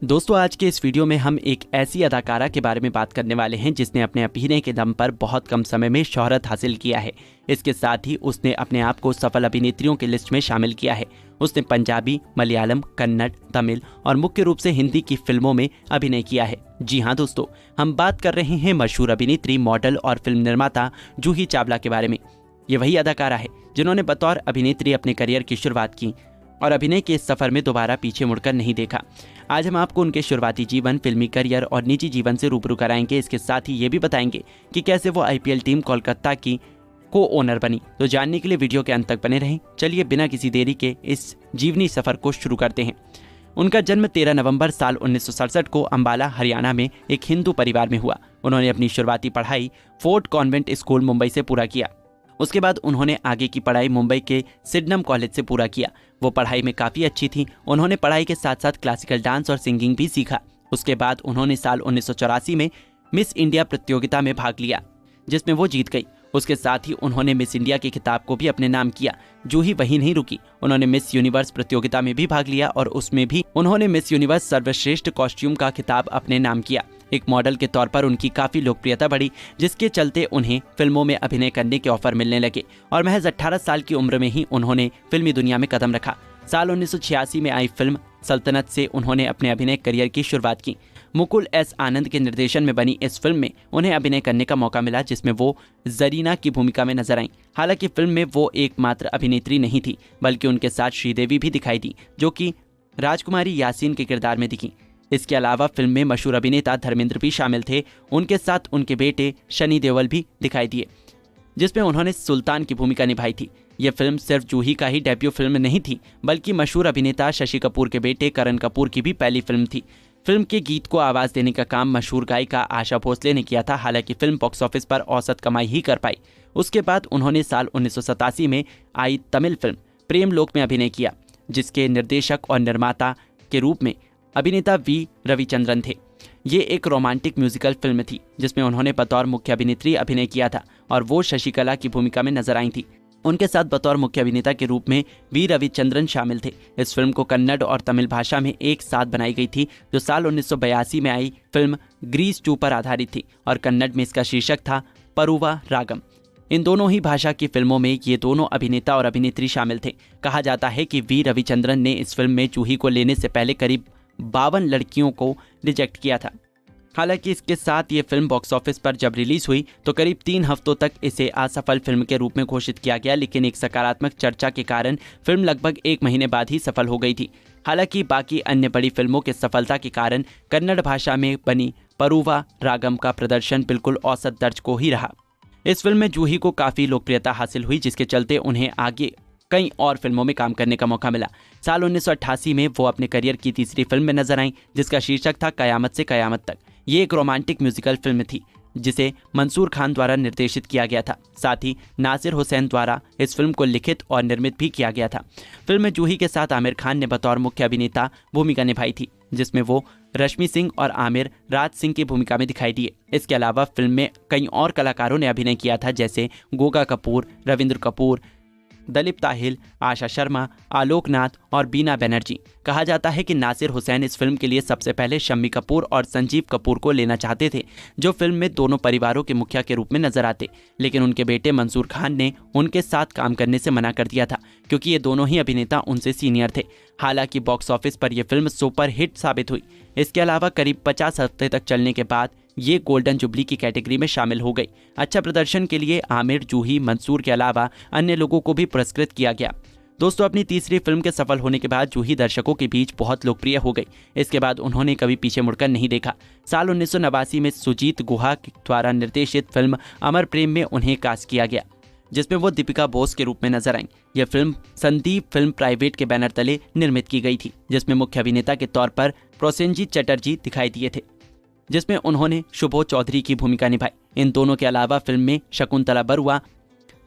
दोस्तों आज के इस वीडियो में हम एक ऐसी अदाकारा के बारे में बात करने वाले हैं जिसने अपने अभिनय के दम पर बहुत कम समय में शोहरत हासिल किया है। इसके साथ ही उसने अपने आप को सफल अभिनेत्रियों की लिस्ट में शामिल किया है। उसने पंजाबी, मलयालम, कन्नड़, तमिल और मुख्य रूप से हिंदी की फिल्मों में अभिनय किया है। जी हाँ दोस्तों, हम बात कर रहे हैं मशहूर अभिनेत्री, मॉडल और फिल्म निर्माता जूही चावला के बारे में। ये वही अदाकारा है जिन्होंने बतौर अभिनेत्री अपने करियर की शुरुआत की और अभिनय के इस सफर में दोबारा पीछे मुड़कर नहीं देखा। आज हम आपको उनके शुरुआती जीवन, फिल्मी करियर और निजी जीवन से रूबरू कराएंगे। इसके साथ ही ये भी बताएंगे कि कैसे वो आईपीएल टीम कोलकाता की को ओनर बनी। तो जानने के लिए वीडियो के अंत तक बने रहें। चलिए बिना किसी देरी के इस जीवनी सफर को शुरू करते हैं। उनका जन्म 13 नवंबर साल 1967 को अंबाला, हरियाणा में एक हिंदू परिवार में हुआ। उन्होंने अपनी शुरुआती पढ़ाई फोर्ट कॉन्वेंट स्कूल, मुंबई से पूरा किया। उसके बाद उन्होंने आगे की पढ़ाई मुंबई के सिडनम कॉलेज से पूरा किया। वो पढ़ाई में काफ़ी अच्छी थी। उन्होंने पढ़ाई के साथ साथ क्लासिकल डांस और सिंगिंग भी सीखा। उसके बाद उन्होंने साल 1984 में मिस इंडिया प्रतियोगिता में भाग लिया, जिसमें वो जीत गई। उसके साथ ही उन्होंने मिस इंडिया के खिताब को भी अपने नाम किया। जूही वहीं नहीं रुकी, उन्होंने मिस यूनिवर्स प्रतियोगिता में भी भाग लिया और उसमें भी उन्होंने मिस यूनिवर्स सर्वश्रेष्ठ कॉस्ट्यूम का खिताब अपने नाम किया। एक मॉडल के तौर पर उनकी काफ़ी लोकप्रियता बढ़ी, जिसके चलते उन्हें फिल्मों में अभिनय करने के ऑफर मिलने लगे और महज 18 साल की उम्र में ही उन्होंने फिल्मी दुनिया में कदम रखा। साल 1986 में आई फिल्म सल्तनत से उन्होंने अपने अभिनय करियर की शुरुआत की। मुकुल एस आनंद के निर्देशन में बनी इस फिल्म में उन्हें अभिनय करने का मौका मिला, जिसमें वो जरीना की भूमिका में नजर आईं। हालांकि फिल्म में वो एकमात्र अभिनेत्री नहीं थी, बल्कि उनके साथ श्रीदेवी भी दिखाई दी, जो कि राजकुमारी यासीन के किरदार में दिखी। इसके अलावा फिल्म में मशहूर अभिनेता धर्मेंद्र भी शामिल थे। उनके साथ उनके बेटे शनि देओल भी दिखाई दिए, जिसमें उन्होंने सुल्तान की भूमिका निभाई थी। यह फिल्म सिर्फ जूही का ही डेब्यू फिल्म नहीं थी, बल्कि मशहूर अभिनेता शशि कपूर के बेटे करण कपूर की भी पहली फिल्म थी। फिल्म के गीत को आवाज देने का काम मशहूर गायिका आशा भोसले ने किया था। हालांकि फिल्म बॉक्स ऑफिस पर औसत कमाई ही कर पाई। उसके बाद उन्होंने साल 1987 में आई तमिल फिल्म प्रेम लोक में अभिनय किया, जिसके निर्देशक और निर्माता के रूप में अभिनेता वी रविचंद्रन थे। ये एक रोमांटिक म्यूजिकल फिल्म थी, जिसमें उन्होंने बतौर मुख्य अभिनेत्री अभिनय किया था और वो शशिकला की भूमिका में नजर आई थी। उनके साथ बतौर मुख्य अभिनेता के रूप में वी रविचंद्रन शामिल थे। इस फिल्म को कन्नड़ और तमिल भाषा में एक साथ बनाई गई थी, जो साल 1982 में आई फिल्म ग्रीस 2 पर आधारित थी और कन्नड़ में इसका शीर्षक था परुवा रागम। इन दोनों ही भाषा की फिल्मों में ये दोनों अभिनेता और अभिनेत्री शामिल थे। कहा जाता है कि वी रविचंद्रन ने इस फिल्म में जूही को लेने से पहले करीब 52 लड़कियों को रिजेक्ट किया था। हालांकि इसके साथ ये फिल्म बॉक्स ऑफिस पर जब रिलीज हुई तो करीब 3 हफ्तों तक इसे असफल फिल्म के रूप में घोषित किया गया, लेकिन एक सकारात्मक चर्चा के कारण फिल्म लगभग 1 महीने बाद ही सफल हो गई थी। हालांकि बाकी अन्य बड़ी फिल्मों के सफलता के कारण कन्नड़ भाषा में बनी परुवा रागम का प्रदर्शन बिल्कुल औसत दर्ज को ही रहा। इस फिल्म में जूही को काफ़ी लोकप्रियता हासिल हुई, जिसके चलते उन्हें आगे कई और फिल्मों में काम करने का मौका मिला। साल 1988 में वो अपने करियर की तीसरी फिल्म में नजर आईं, जिसका शीर्षक था कयामत से कयामत तक। ये एक रोमांटिक म्यूजिकल फिल्म थी, जिसे मंसूर खान द्वारा निर्देशित किया गया था। साथ ही नासिर हुसैन द्वारा इस फिल्म को लिखित और निर्मित भी किया गया था। फिल्म में जूही के साथ आमिर खान ने बतौर मुख्य अभिनेता भूमिका निभाई थी, जिसमें वो रश्मि सिंह और आमिर राज सिंह की भूमिका में दिखाई दिए। इसके अलावा फिल्म में कई और कलाकारों ने अभिनय किया था, जैसे गोगा कपूर, रविंद्र कपूर, दलीप ताहिल, आशा शर्मा, आलोक नाथ और बीना बनर्जी। कहा जाता है कि नासिर हुसैन इस फिल्म के लिए सबसे पहले शम्मी कपूर और संजीव कपूर को लेना चाहते थे, जो फिल्म में दोनों परिवारों के मुखिया के रूप में नजर आते, लेकिन उनके बेटे मंसूर खान ने उनके साथ काम करने से मना कर दिया था, क्योंकि ये दोनों ही अभिनेता उनसे सीनियर थे। हालांकि बॉक्स ऑफिस पर यह फिल्म सुपर हिट साबित हुई। इसके अलावा करीब 50 हफ्ते तक चलने के बाद ये गोल्डन जुबली की कैटेगरी में शामिल हो गई। अच्छा प्रदर्शन के लिए आमिर, जूही, मंसूर के अलावा अन्य लोगों को भी पुरस्कृत किया गया। दोस्तों, अपनी तीसरी फिल्म के सफल होने के बाद जूही दर्शकों के बीच बहुत लोकप्रिय हो गई। इसके बाद उन्होंने कभी पीछे मुड़कर नहीं देखा। साल 1989 में सुजीत गुहा द्वारा निर्देशित फिल्म अमर प्रेम में उन्हें कास्ट किया गया, जिसमें वो दीपिका बोस के रूप में नजर आईं। यह फिल्म संदीप फिल्म प्राइवेट के बैनर तले निर्मित की गई थी, जिसमें मुख्य अभिनेता के तौर पर प्रोसेनजीत चटर्जी दिखाई दिए थे, जिसमें उन्होंने शुभो चौधरी की भूमिका निभाई। इन दोनों के अलावा फिल्म में शकुंतला बरुआ,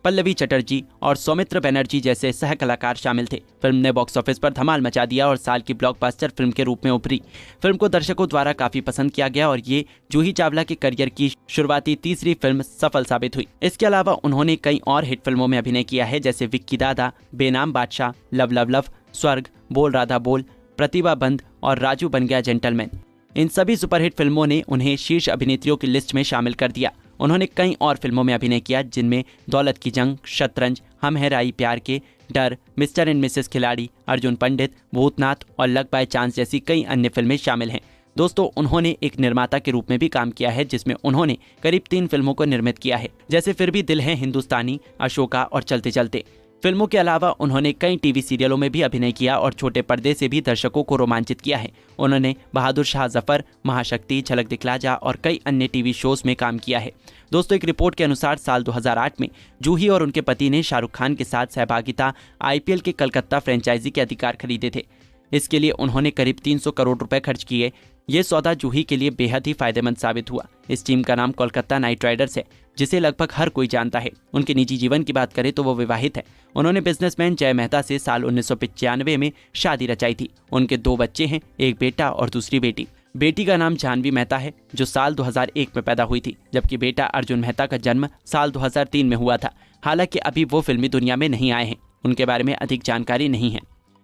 पल्लवी चटर्जी और सौमित्र बनर्जी जैसे सह कलाकार शामिल थे। फिल्म ने बॉक्स ऑफिस पर धमाल मचा दिया और साल की ब्लॉकबस्टर फिल्म के रूप में उभरी। फिल्म को दर्शकों द्वारा काफी पसंद किया गया और ये जूही चावला के करियर की शुरुआती तीसरी फिल्म सफल साबित हुई। इसके अलावा उन्होंने कई और हिट फिल्मों में अभिनय किया है, जैसे विक्की दादा, बेनाम बादशाह, लव लव लव, स्वर्ग, बोल राधा बोल, प्रतिभा बंद और राजू बन गया जेंटलमैन। इन सभी सुपरहिट फिल्मों ने उन्हें शीर्ष अभिनेत्रियों की लिस्ट में शामिल कर दिया। उन्होंने कई और फिल्मों में अभिनय किया, जिनमें दौलत की जंग, शतरंज, हम हैं राही प्यार के, डर, मिस्टर एंड मिसेस खिलाड़ी, अर्जुन पंडित, भूतनाथ और लक बाय चांस जैसी कई अन्य फिल्में शामिल हैं। दोस्तों, उन्होंने एक निर्माता के रूप में भी काम किया है, जिसमें उन्होंने करीब 3 फिल्मों को निर्मित किया है, जैसे फिर भी दिल है हिंदुस्तानी, अशोका और चलते चलते। फिल्मों के अलावा उन्होंने कई टीवी सीरियलों में भी अभिनय किया और छोटे पर्दे से भी दर्शकों को रोमांचित किया है। उन्होंने बहादुर शाह जफर, महाशक्ति, झलक दिखला जा और कई अन्य टीवी शोज में काम किया है। दोस्तों, एक रिपोर्ट के अनुसार साल 2008 में जूही और उनके पति ने शाहरुख खान के साथ सहभागिता IPL के कलकत्ता फ्रेंचाइजी के अधिकार खरीदे थे। इसके लिए उन्होंने करीब 300 करोड़ रुपए खर्च किए। ये सौदा जूही के लिए बेहद ही फायदेमंद साबित हुआ। इस टीम का नाम कोलकाता नाइट राइडर्स है, जिसे लगभग हर कोई जानता है। उनके निजी जीवन की बात करें तो वो विवाहित है। उन्होंने बिजनेसमैन जय मेहता से साल 1995 में शादी रचाई थी। उनके 2 बच्चे हैं, एक बेटा और दूसरी बेटी। बेटी का नाम जानवी मेहता है, जो साल 2001 में पैदा हुई थी, जबकि बेटा अर्जुन मेहता का जन्म साल 2003 में हुआ था। हालांकि अभी वो फिल्मी दुनिया में नहीं आए हैं, उनके बारे में अधिक जानकारी नहीं है।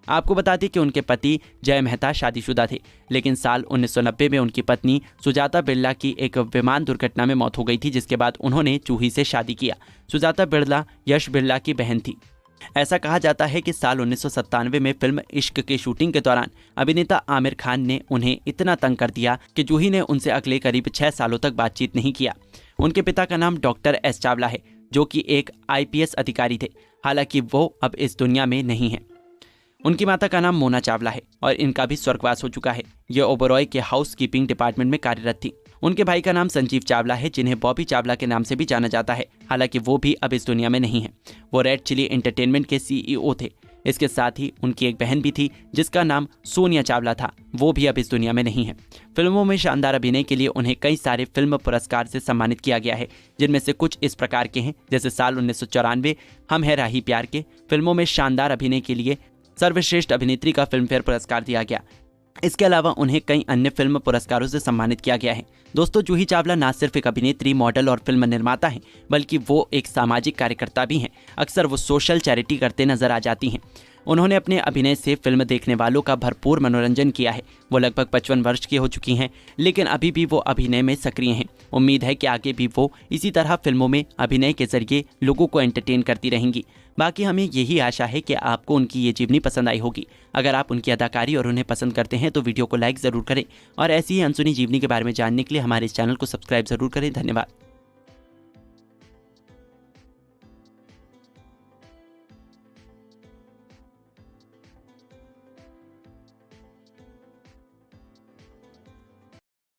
आपको बता दें कि उनके पति जय मेहता शादीशुदा थे, लेकिन साल 1990 में उनकी पत्नी सुजाता बिरला की एक विमान दुर्घटना में मौत हो गई थी, जिसके बाद उन्होंने जूही से शादी किया। सुजाता बिरला यश बिरला की बहन थी। ऐसा कहा जाता है कि साल 1997 में फिल्म इश्क की शूटिंग के दौरान अभिनेता आमिर खान ने उन्हें इतना तंग कर दिया कि जूही ने उनसे अगले करीब 6 सालों तक बातचीत नहीं किया। उनके पिता का नाम डॉक्टर S चावला है, जो कि एक IPS अधिकारी थे। हालांकि वो अब इस दुनिया में नहीं है। उनकी माता का नाम मोना चावला है और इनका भी स्वर्गवास हो चुका है। ये ओबरॉय के हाउस कीपिंग डिपार्टमेंट में कार्यरत थी। उनके भाई का नाम संजीव चावला है, जिन्हें बॉबी चावला के नाम से भी जाना जाता है। हालांकि वो भी अब इस दुनिया में नहीं है। वो रेड चिली एंटरटेनमेंट के CEO थे। इसके साथ ही उनकी एक बहन भी थी, जिसका नाम सोनिया चावला था। वो भी अब इस दुनिया में नहीं है। फिल्मों में शानदार अभिनय के लिए उन्हें कई सारे फिल्म पुरस्कार से सम्मानित किया गया है, जिनमें से कुछ इस प्रकार के हैं, जैसे साल 1994 हम हैं राही प्यार के फिल्मों में शानदार अभिनय के लिए सर्वश्रेष्ठ अभिनेत्री का फिल्मफेयर पुरस्कार दिया गया। इसके अलावा उन्हें कई अन्य फिल्म पुरस्कारों से सम्मानित किया गया है। दोस्तों, जूही चावला ना सिर्फ एक अभिनेत्री, मॉडल और फिल्म निर्माता हैं, बल्कि वो एक सामाजिक कार्यकर्ता भी हैं। अक्सर वो सोशल चैरिटी करते नजर आ जाती हैं। उन्होंने अपने अभिनय से फिल्म देखने वालों का भरपूर मनोरंजन किया है। वो लगभग 55 वर्ष की हो चुकी हैं, लेकिन अभी भी वो अभिनय में सक्रिय हैं। उम्मीद है कि आगे भी वो इसी तरह फिल्मों में अभिनय के जरिए लोगों को एंटरटेन करती रहेंगी। बाकी हमें यही आशा है कि आपको उनकी ये जीवनी पसंद आई होगी। अगर आप उनकी अदाकारी और उन्हें पसंद करते हैं तो वीडियो को लाइक ज़रूर करें और ऐसी ही अनसुनी जीवनी के बारे में जानने के लिए हमारे इस चैनल को सब्सक्राइब ज़रूर करें। धन्यवाद।